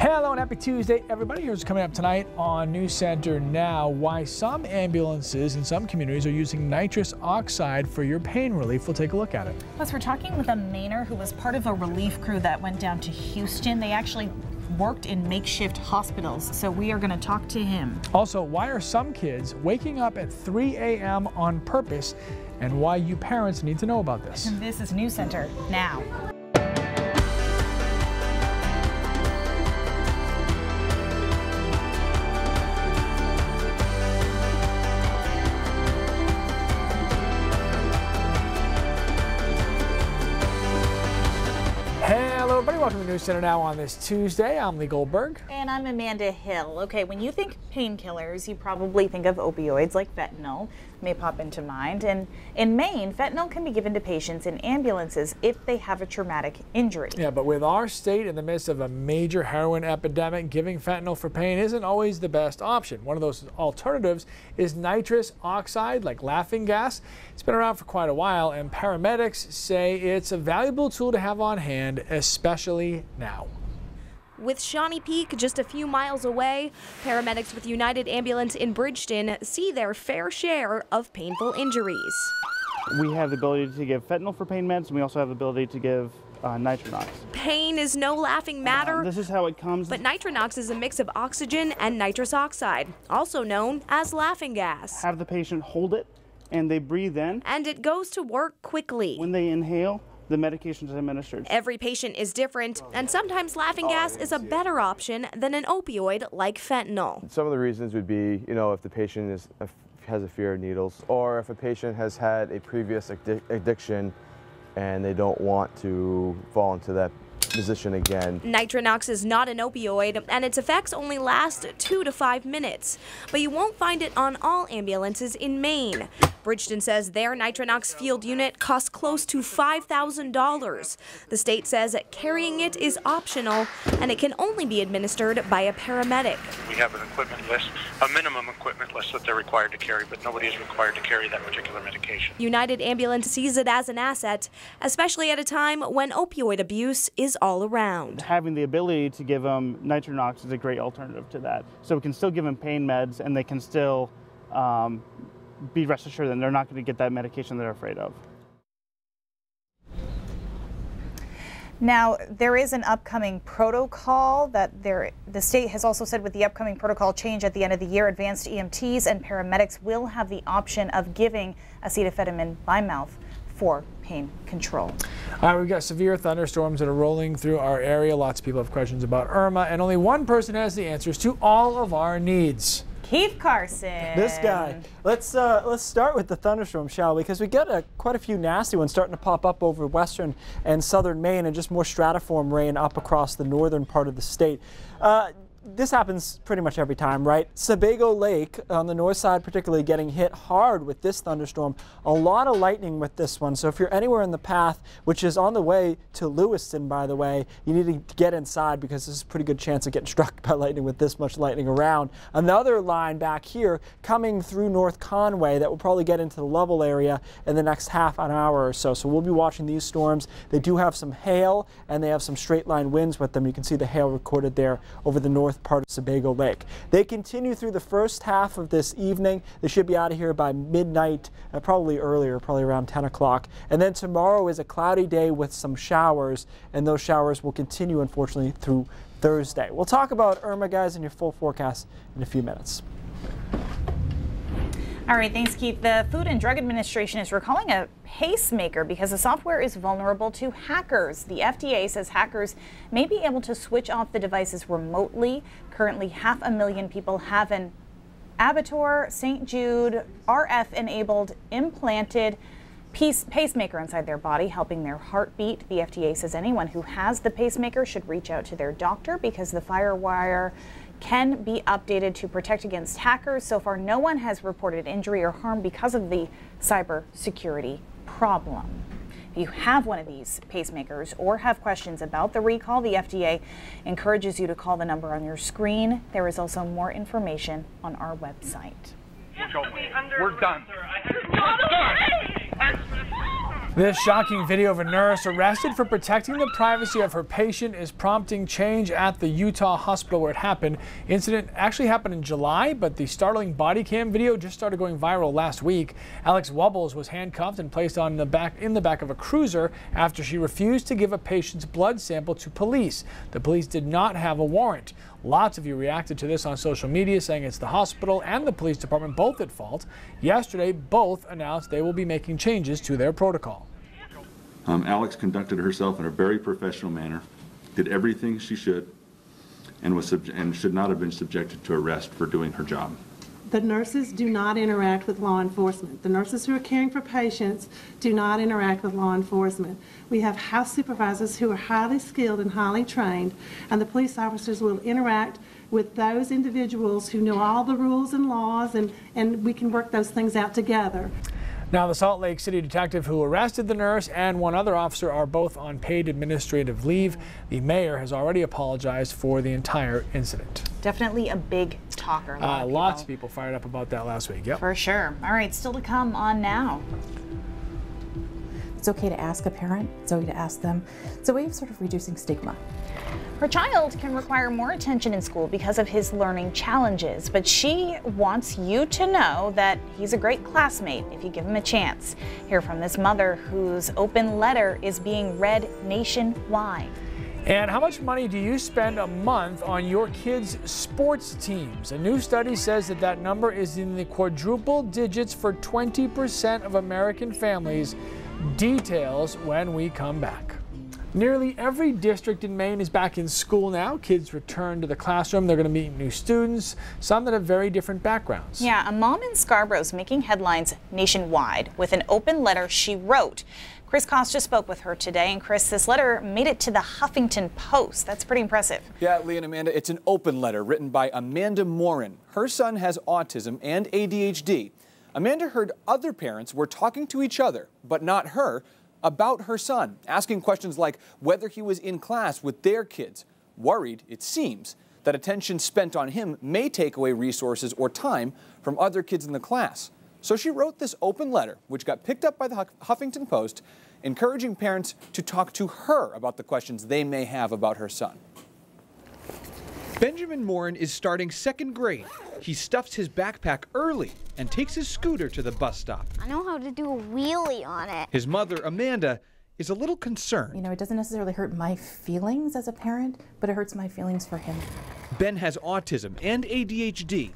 Hello and happy Tuesday, everybody. Here's coming up tonight on News Center Now. Why some ambulances in some communities are using nitrous oxide for your pain relief. We'll take a look at it. Plus, we're talking with a Mainer who was part of a relief crew that went down to Houston. They actually worked in makeshift hospitals, so we are going to talk to him. Also, why are some kids waking up at 3 a.m. on purpose, and why you parents need to know about this. And this is News Center Now. Hello everybody, welcome to News Center Now on this Tuesday. I'm Lee Goldberg. And I'm Amanda Hill. Okay, when you think painkillers, you probably think of opioids like fentanyl may pop into mind. And in Maine, fentanyl can be given to patients in ambulances if they have a traumatic injury. Yeah, but with our state in the midst of a major heroin epidemic, giving fentanyl for pain isn't always the best option. One of those alternatives is nitrous oxide, like laughing gas. It's been around for quite a while, and paramedics say it's a valuable tool to have on hand, especially now. With Shawnee Peak just a few miles away, paramedics with United Ambulance in Bridgeton see their fair share of painful injuries. We have the ability to give fentanyl for pain meds, and we also have the ability to give Nitro NOx. Pain is no laughing matter. This is how it comes. But Nitro NOx is a mix of oxygen and nitrous oxide, also known as laughing gas. Have the patient hold it, and they breathe in. And it goes to work quickly. When they inhale, the medication is administered. Every patient is different, and sometimes laughing gas is a better option than an opioid like fentanyl. Some of the reasons would be, if the patient has a fear of needles, or if a patient has had a previous addiction and they don't want to fall into that position again. Nitro NOx is not an opioid, and its effects only last 2 to 5 minutes. But you won't find it on all ambulances in Maine. Bridgeton says their Nitro NOx field unit costs close to $5,000. The state says carrying it is optional, and it can only be administered by a paramedic. We have an equipment list, a minimum equipment list that they're required to carry, but nobody is required to carry that particular medication. United Ambulance sees it as an asset, especially at a time when opioid abuse is all around. Having the ability to give them Nitro NOx is a great alternative to that. So we can still give them pain meds, and they can still be rest assured that they're not going to get that medication they're afraid of. Now, there is an upcoming protocol that the state has also said with the upcoming protocol change at the end of the year, advanced EMTs and paramedics will have the option of giving acetaminophen by mouth for pain control. All right, we've got severe thunderstorms that are rolling through our area. Lots of people have questions about Irma, and only one person has the answers to all of our needs. Keith Carson. This guy. Let's start with the thunderstorm, shall we? Because we got quite a few nasty ones starting to pop up over western and southern Maine, and just more stratiform rain up across the northern part of the state. This happens pretty much every time, right? Sebago Lake on the north side particularly getting hit hard with this thunderstorm. A lot of lightning with this one. So if you're anywhere in the path, which is on the way to Lewiston, by the way, you need to get inside because there's a pretty good chance of getting struck by lightning with this much lightning around. Another line back here coming through North Conway that will probably get into the Lovell area in the next half an hour or so. So we'll be watching these storms. They do have some hail, and they have some straight line winds with them. You can see the hail recorded there over the north part of Sebago Lake. They continue through the first half of this evening. They should be out of here by midnight, probably earlier, probably around 10 o'clock. And then tomorrow is a cloudy day with some showers, and those showers will continue, unfortunately, through Thursday. We'll talk about Irma, guys, and your full forecast in a few minutes. All right, thanks, Keith. The Food and Drug Administration is recalling a pacemaker because the software is vulnerable to hackers. The FDA says hackers may be able to switch off the devices remotely. Currently, 500,000 people have an Abitur St. Jude RF-enabled implanted pacemaker inside their body, helping their heartbeat. The FDA says anyone who has the pacemaker should reach out to their doctor because the FireWire can be updated to protect against hackers. So far, no one has reported injury or harm because of the cybersecurity problem. If you have one of these pacemakers or have questions about the recall, the FDA encourages you to call the number on your screen. There is also more information on our website. We're done. We're done. This shocking video of a nurse arrested for protecting the privacy of her patient is prompting change at the Utah hospital where it happened. Incident actually happened in July, but the startling body cam video just started going viral last week. Alex Wubbles was handcuffed and placed in the back of a cruiser after she refused to give a patient's blood sample to police. The police did not have a warrant. Lots of you reacted to this on social media, saying it's the hospital and the police department both at fault. Yesterday, both announced they will be making changes to their protocol. Alex conducted herself in a very professional manner, did everything she should, and should not have been subjected to arrest for doing her job. The nurses do not interact with law enforcement. The nurses who are caring for patients do not interact with law enforcement. We have house supervisors who are highly skilled and highly trained, and the police officers will interact with those individuals who know all the rules and laws, and we can work those things out together. Now, the Salt Lake City detective who arrested the nurse and one other officer are both on paid administrative leave. The mayor has already apologized for the entire incident. Definitely a big talker. Lots of people fired up about that last week. Yep. For sure. All right, still to come on Now. It's okay to ask a parent. It's okay to ask them. It's a way of sort of reducing stigma. Her child can require more attention in school because of his learning challenges, but she wants you to know that he's a great classmate if you give him a chance. Hear from this mother whose open letter is being read nationwide. And how much money do you spend a month on your kids' sports teams? A new study says that number is in the quadruple digits for 20% of American families. Details when we come back. Nearly every district in Maine is back in school now. Kids return to the classroom. They're going to meet new students, some that have very different backgrounds. Yeah, a mom in Scarborough is making headlines nationwide with an open letter she wrote. Chris Costa spoke with her today, and Chris, this letter made it to the Huffington Post. That's pretty impressive. Yeah, Lee and Amanda, it's an open letter written by Amanda Morin. Her son has autism and ADHD. Amanda heard other parents were talking to each other, but not her, about her son, asking questions like whether he was in class with their kids, worried, it seems, that attention spent on him may take away resources or time from other kids in the class. So she wrote this open letter, which got picked up by the Huffington Post, encouraging parents to talk to her about the questions they may have about her son. Benjamin Morin is starting second grade. He stuffs his backpack early and takes his scooter to the bus stop. I know how to do a wheelie on it. His mother, Amanda, is a little concerned. You know, it doesn't necessarily hurt my feelings as a parent, but it hurts my feelings for him. Ben has autism and ADHD.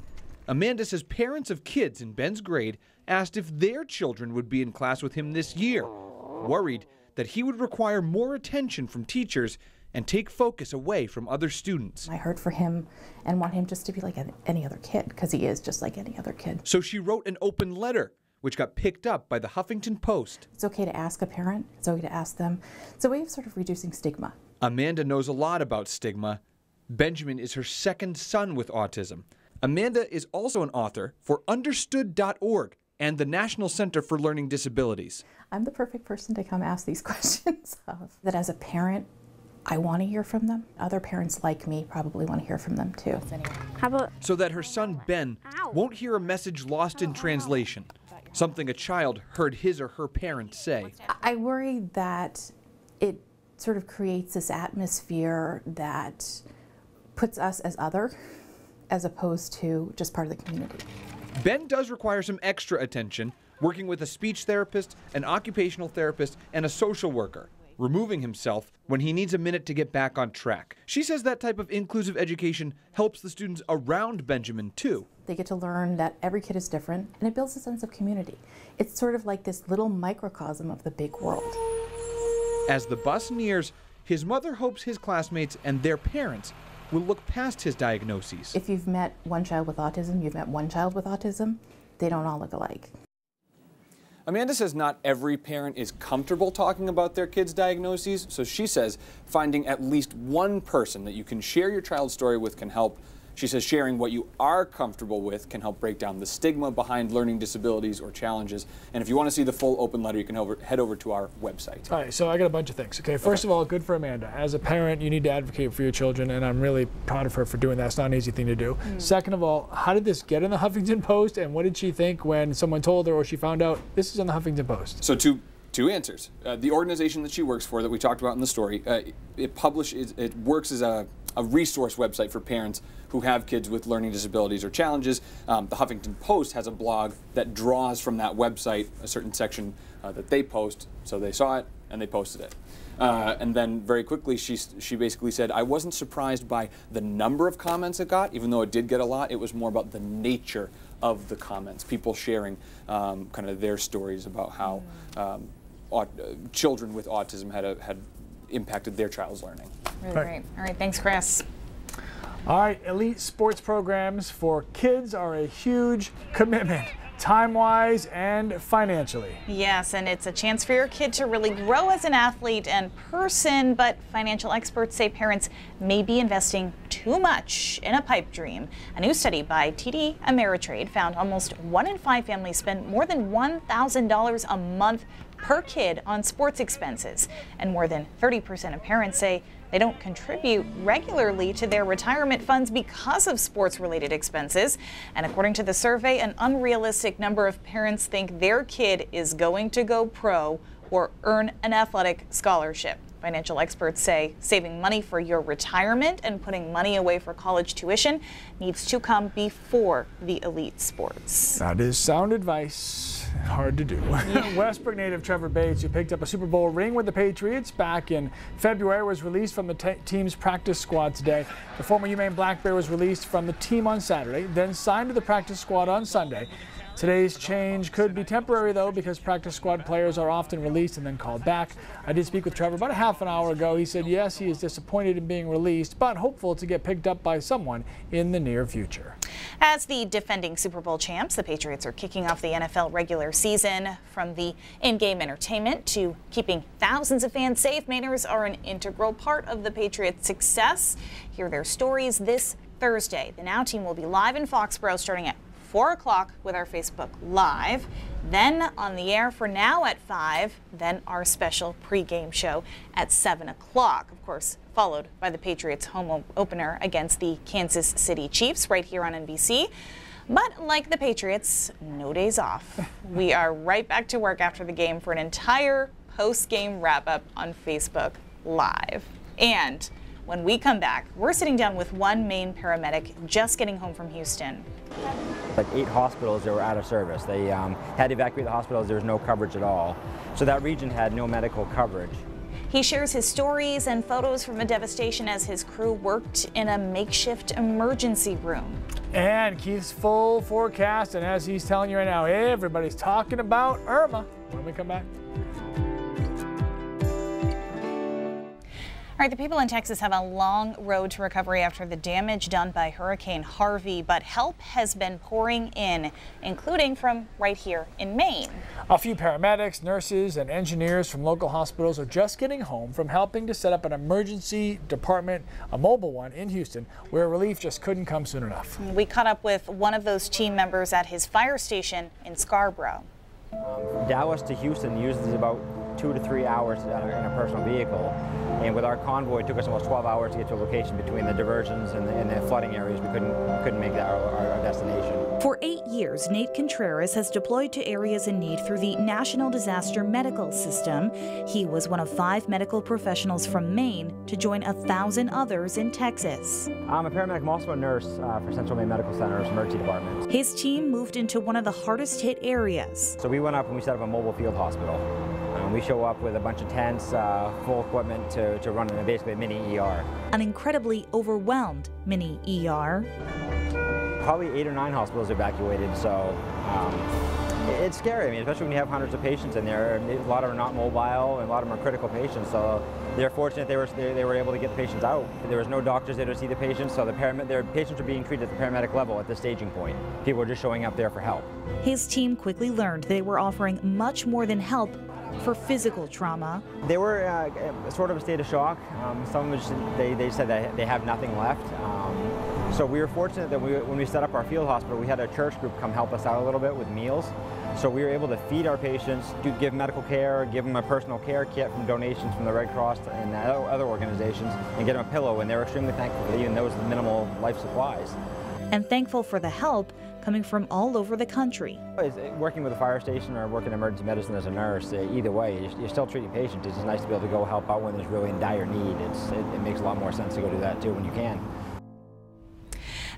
Amanda says parents of kids in Ben's grade asked if their children would be in class with him this year, worried that he would require more attention from teachers and take focus away from other students. I hurt for him and want him just to be like any other kid, because he is just like any other kid. So she wrote an open letter, which got picked up by the Huffington Post. It's okay to ask a parent. It's okay to ask them. It's a way of sort of reducing stigma. Amanda knows a lot about stigma. Benjamin is her second son with autism. Amanda is also an author for Understood.org and the National Center for Learning Disabilities. I'm the perfect person to come ask these questions of. That as a parent, I want to hear from them. Other parents like me probably want to hear from them too. How about so that her son Ben won't hear a message lost in translation, something a child heard his or her parents say. I worry that it sort of creates this atmosphere that puts us as other, as opposed to just part of the community. Ben does require some extra attention, working with a speech therapist, an occupational therapist, and a social worker, removing himself when he needs a minute to get back on track. She says that type of inclusive education helps the students around Benjamin too. They get to learn that every kid is different, and it builds a sense of community. It's sort of like this little microcosm of the big world. As the bus nears, his mother hopes his classmates and their parents will look past his diagnoses. If you've met one child with autism, you've met one child with autism. They don't all look alike. Amanda says not every parent is comfortable talking about their kids' diagnoses, so she says finding at least one person that you can share your child's story with can help. She says sharing what you are comfortable with can help break down the stigma behind learning disabilities or challenges. And if you want to see the full open letter, you can head over to our website. All right, so I got a bunch of things. Okay, first of all, good for Amanda. As a parent, you need to advocate for your children, and I'm really proud of her for doing that. It's not an easy thing to do. Second of all, how did this get in the Huffington Post, and what did she think when someone told her or she found out this is in the Huffington Post? So two Two answers. The organization that she works for, that we talked about in the story, it works as a resource website for parents who have kids with learning disabilities or challenges. The Huffington Post has a blog that draws from that website a certain section that they post, so they saw it and they posted it. And then very quickly she basically said, I wasn't surprised by the number of comments it got, even though it did get a lot. It was more about the nature of the comments, people sharing kind of their stories about how children with autism had impacted their child's learning. Really great. All right, thanks, Chris. All right, elite sports programs for kids are a huge commitment, time-wise and financially. Yes, and it's a chance for your kid to really grow as an athlete and person, but financial experts say parents may be investing too much in a pipe dream. A new study by TD Ameritrade found almost 1 in 5 families spend more than $1,000 a month per kid on sports expenses, and more than 30% of parents say they don't contribute regularly to their retirement funds because of sports-related expenses. And according to the survey, an unrealistic number of parents think their kid is going to go pro or earn an athletic scholarship. Financial experts say saving money for your retirement and putting money away for college tuition needs to come before the elite sports. That is sound advice. Hard to do. Westbrook native Trevor Bates, who picked up a Super Bowl ring with the Patriots back in February, was released from the team's practice squad today. The former UMaine Black Bear was released from the team on Saturday, then signed to the practice squad on Sunday. Today's change could be temporary, though, because practice squad players are often released and then called back. I did speak with Trevor about a half an hour ago. He said, yes, he is disappointed in being released, but hopeful to get picked up by someone in the near future. As the defending Super Bowl champs, the Patriots are kicking off the NFL regular season. From the in-game entertainment to keeping thousands of fans safe, Mainers are an integral part of the Patriots' success. Hear their stories this Thursday. The Now team will be live in Foxborough starting at 4 o'clock with our Facebook Live, then on the air for Now at 5, then our special pregame show at 7 o'clock, of course, followed by the Patriots' home opener against the Kansas City Chiefs right here on NBC. But like the Patriots, no days off. We are right back to work after the game for an entire post-game wrap-up on Facebook Live. And when we come back, we're sitting down with one Maine paramedic just getting home from Houston. Like 8 hospitals that were out of service. They had to evacuate the hospitals. There was no coverage at all. So that region had no medical coverage. He shares his stories and photos from the devastation as his crew worked in a makeshift emergency room. And Keith's full forecast, and as he's telling you right now, everybody's talking about Irma when we come back. All right, the people in Texas have a long road to recovery after the damage done by Hurricane Harvey, but help has been pouring in, including from right here in Maine. A few paramedics, nurses, and engineers from local hospitals are just getting home from helping to set up an emergency department, a mobile one, in Houston, where relief just couldn't come soon enough. We caught up with one of those team members at his fire station in Scarborough. From Dallas to Houston uses about 2 to 3 hours in a personal vehicle. And with our convoy, it took us almost 12 hours to get to a location between the diversions and the flooding areas. We couldn't make that our destination. For 8 years, Nate Contreras has deployed to areas in need through the National Disaster Medical System. He was one of 5 medical professionals from Maine to join 1,000 others in Texas. I'm a paramedic. I'm also a nurse for Central Maine Medical Center's emergency department. His team moved into one of the hardest hit areas. So we went up and we set up a mobile field hospital. We show up with a bunch of tents, full equipment to run basically a mini ER. An incredibly overwhelmed mini ER. Probably 8 or 9 hospitals evacuated, so it's scary. I mean, especially when you have hundreds of patients in there. A lot of them are not mobile, and a lot of them are critical patients. So they're fortunate they were able to get the patients out. There was no doctors there to see the patients, so their patients were being treated at the paramedic level at the staging point. People were just showing up there for help. His team quickly learned they were offering much more than help for physical trauma. They were sort of a state of shock. Some of them, they said that they have nothing left. So we were fortunate that when we set up our field hospital, we had a church group come help us out a little bit with meals. So we were able to feed our patients, give medical care, give them a personal care kit from donations from the Red Cross and other organizations, and get them a pillow, and they were extremely thankful for even those minimal life supplies. and thankful for the help coming from all over the country. Working with a fire station or working in emergency medicine as a nurse, either way, you're still treating patients. It's just nice to be able to go help out when there's really in dire need. It makes a lot more sense to go do that too when you can.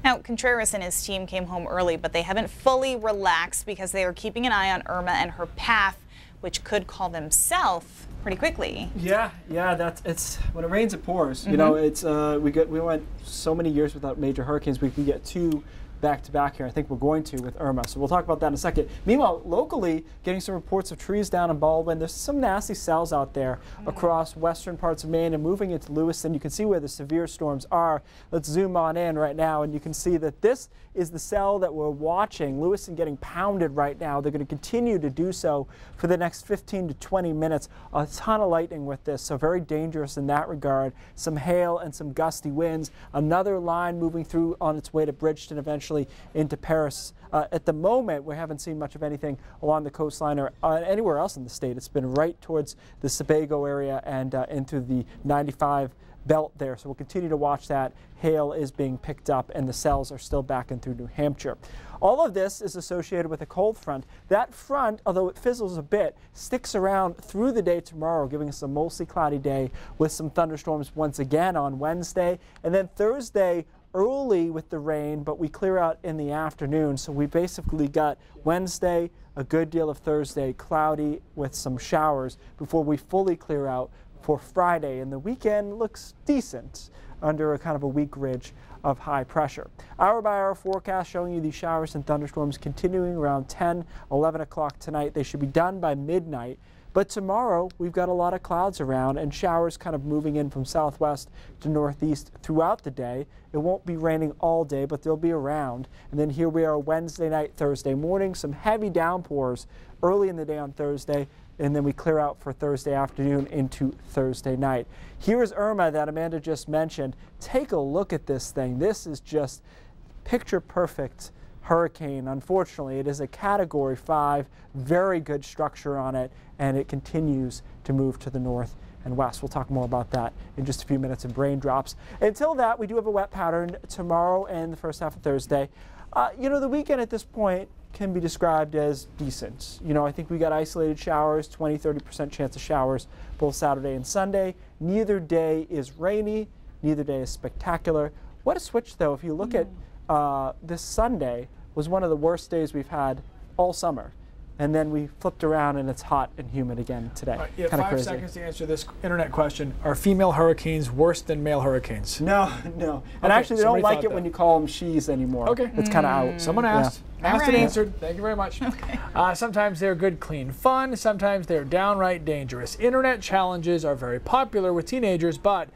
Now, Contreras and his team came home early, but they haven't fully relaxed because they are keeping an eye on Irma and her path, which could call them south pretty quickly. Yeah, it's when it rains, it pours. You know, it's we went so many years without major hurricanes. We can get 2 back-to-back here. I think we're going to with Irma, so we'll talk about that in a second. Meanwhile, locally, getting some reports of trees down in Baldwin. There's some nasty cells out there across western parts of Maine and moving into Lewiston. You can see where the severe storms are. Let's zoom on in right now, and you can see that this is the cell that we're watching. Lewiston getting pounded right now. They're going to continue to do so for the next 15 to 20 minutes. A ton of lightning with this, so very dangerous in that regard. Some hail and some gusty winds. Another line moving through on its way to Bridgeton, eventually into Paris. At the moment, we haven't seen much of anything along the coastline or anywhere else in the state. It's been right towards the Sebago area and into the 95 belt there. So we'll continue to watch that. Hail is being picked up and the cells are still backing through New Hampshire. All of this is associated with a cold front. That front, although it fizzles a bit, sticks around through the day tomorrow, giving us a mostly cloudy day with some thunderstorms once again on Wednesday. And then Thursday, early with the rain, but we clear out in the afternoon. So we basically got Wednesday, a good deal of Thursday, cloudy with some showers before we fully clear out for Friday. And the weekend looks decent under a kind of a weak ridge of high pressure. Hour by hour forecast showing you these showers and thunderstorms continuing around 10, 11 o'clock tonight. They should be done by midnight. But tomorrow, we've got a lot of clouds around and showers kind of moving in from southwest to northeast throughout the day. It won't be raining all day, but they'll be around. And then here we are Wednesday night, Thursday morning, some heavy downpours early in the day on Thursday, and then we clear out for Thursday afternoon into Thursday night. Here's Irma that Amanda just mentioned. Take a look at this thing. This is just picture perfect hurricane. Unfortunately, it is a Category 5, very good structure on it, and it continues to move to the north and west. We'll talk more about that in just a few minutes in Raindrops. Until that, we do have a wet pattern tomorrow and the first half of Thursday. You know, the weekend at this point can be described as decent. You know, I think we got isolated showers, 20–30% chance of showers both Saturday and Sunday. Neither day is rainy, neither day is spectacular. What a switch, though, if you look at this Sunday was one of the worst days we've had all summer. And then we flipped around and it's hot and humid again today. Right, you have Kinda 5 crazy. seconds to answer this internet question. Are female hurricanes worse than male hurricanes? No. And actually, they don't like it when you call them she's anymore. Okay. It's kind of out. Someone asked. Yeah. Asked and answered. Thank you very much. Okay. Sometimes they're good, clean fun. Sometimes they're downright dangerous. Internet challenges are very popular with teenagers, but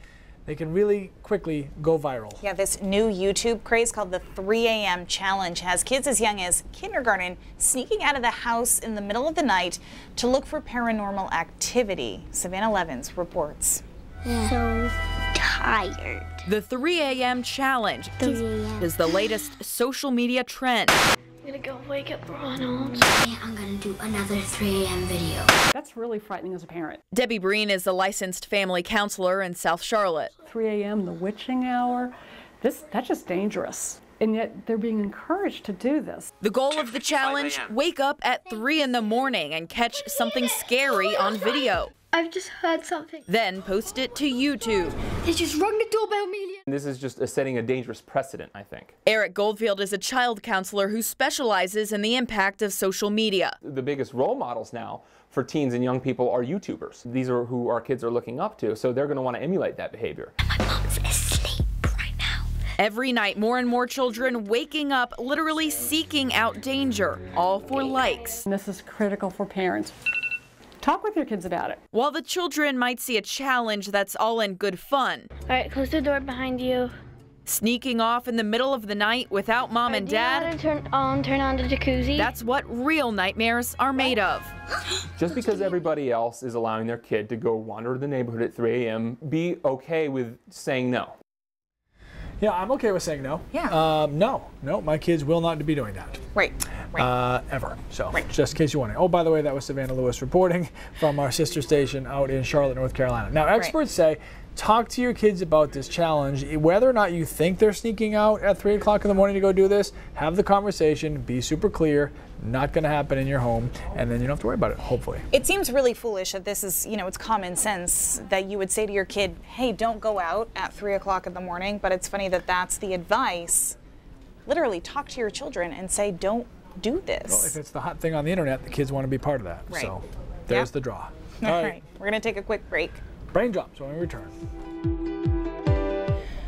they can really quickly go viral. Yeah, this new YouTube craze called the 3 a.m. challenge has kids as young as kindergarten sneaking out of the house in the middle of the night to look for paranormal activity. Savannah Levins reports. So tired. The 3 a.m. challenge is the latest social media trend. I'm gonna go wake up Ronald. I'm gonna do another 3 a.m. video. That's really frightening as a parent. Debbie Breen is a licensed family counselor in South Charlotte. 3 a.m., the witching hour, that's just dangerous. And yet they're being encouraged to do this. The goal of the challenge, wake up at 3 in the morning and catch something scary on video. I've just heard something. Then post it to YouTube. They just rung the doorbell immediately. This is just setting a dangerous precedent, I think. Eric Goldfield is a child counselor who specializes in the impact of social media. The biggest role models now for teens and young people are YouTubers. These are who our kids are looking up to, so they're going to want to emulate that behavior. My mom's asleep right now. Every night, more and more children waking up, literally seeking out danger, all for likes. And this is critical for parents. Talk with your kids about it. While the children might see a challenge that's all in good fun. All right, close the door behind you. Sneaking off in the middle of the night without mom and dad. Turn on the jacuzzi. That's what real nightmares are made of. Just because everybody else is allowing their kid to go wander the neighborhood at 3 a.m., be okay with saying no. Yeah, I'm okay with saying no. Yeah. No, my kids will not be doing that. Right. Ever. So, just in case you wondering. Oh, by the way, that was Savannah Lewis reporting from our sister station out in Charlotte, North Carolina. Now, experts say talk to your kids about this challenge. Whether or not you think they're sneaking out at 3 o'clock in the morning to go do this, have the conversation, be super clear. Not going to happen in your home, and then you don't have to worry about it, hopefully. It seems really foolish that this is, you know, it's common sense that you would say to your kid, hey, don't go out at 3 o'clock in the morning, but it's funny that that's the advice. Literally talk to your children and say, don't do this. Well, if it's the hot thing on the internet, the kids want to be part of that. Right. So there's the draw. All right. We're going to take a quick break. Brain drops when we return.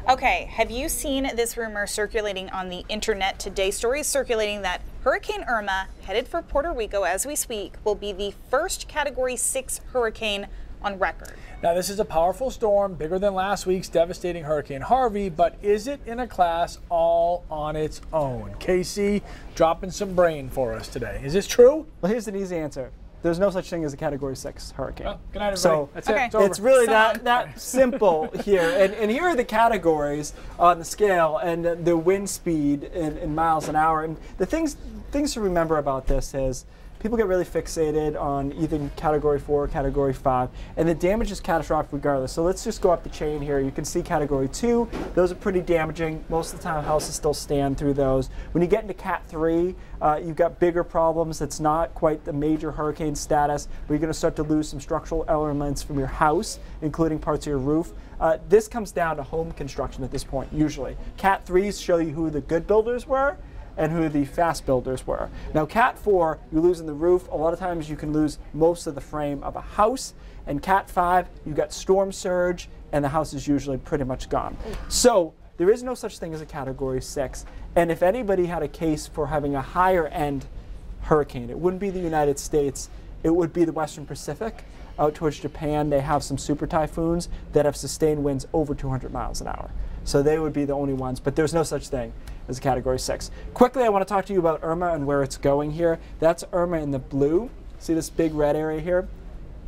Okay, have you seen this rumor circulating on the internet today? Stories circulating that Hurricane Irma, headed for Puerto Rico as we speak, will be the first Category 6 hurricane on record. Now, this is a powerful storm, bigger than last week's devastating Hurricane Harvey, but is it in a class all on its own? Casey dropping some brain for us today. Is this true? Well, here's an easy answer. There's no such thing as a Category 6 hurricane. Oh, good night, everybody. So that's it. It's over. It's really that simple here. And here are the categories on the scale and the wind speed in miles an hour. And the things to remember about this is people get really fixated on either Category 4 or Category 5, and the damage is catastrophic regardless. So let's just go up the chain here. You can see Category 2, those are pretty damaging. Most of the time houses still stand through those. When you get into Cat 3, you've got bigger problems. It's not quite the major hurricane status, where you're going to start to lose some structural elements from your house, including parts of your roof. This comes down to home construction at this point, usually. Cat 3s show you who the good builders were and who the fast builders were. Now, Cat 4, you're losing the roof. A lot of times you can lose most of the frame of a house. And Cat 5, you've got storm surge, and the house is usually pretty much gone. So there is no such thing as a Category 6. And if anybody had a case for having a higher end hurricane, it wouldn't be the United States, it would be the Western Pacific. Out towards Japan, they have some super typhoons that have sustained winds over 200 miles an hour. So they would be the only ones, but there's no such thing as a Category 6. Quickly, I want to talk to you about Irma and where it's going here. That's Irma in the blue. See this big red area here?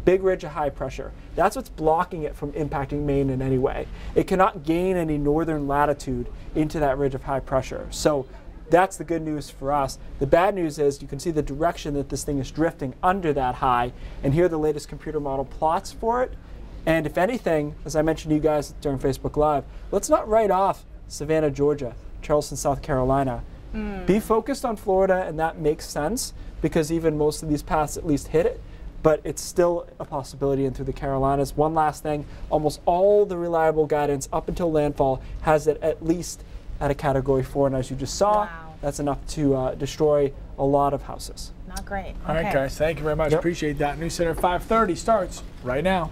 Big ridge of high pressure. That's what's blocking it from impacting Maine in any way. It cannot gain any northern latitude into that ridge of high pressure. So that's the good news for us. The bad news is you can see the direction that this thing is drifting under that high, and here are the latest computer model plots for it. And if anything, as I mentioned to you guys during Facebook Live, let's not write off Savannah, Georgia, Charleston, South Carolina. Be focused on Florida, and that makes sense because even most of these paths at least hit it, but it's still a possibility in through the Carolinas. One last thing, almost all the reliable guidance up until landfall has it at least at a Category 4, and as you just saw, that's enough to destroy a lot of houses. Not great. All right, guys, thank you very much. Appreciate that. News Center 530 starts right now.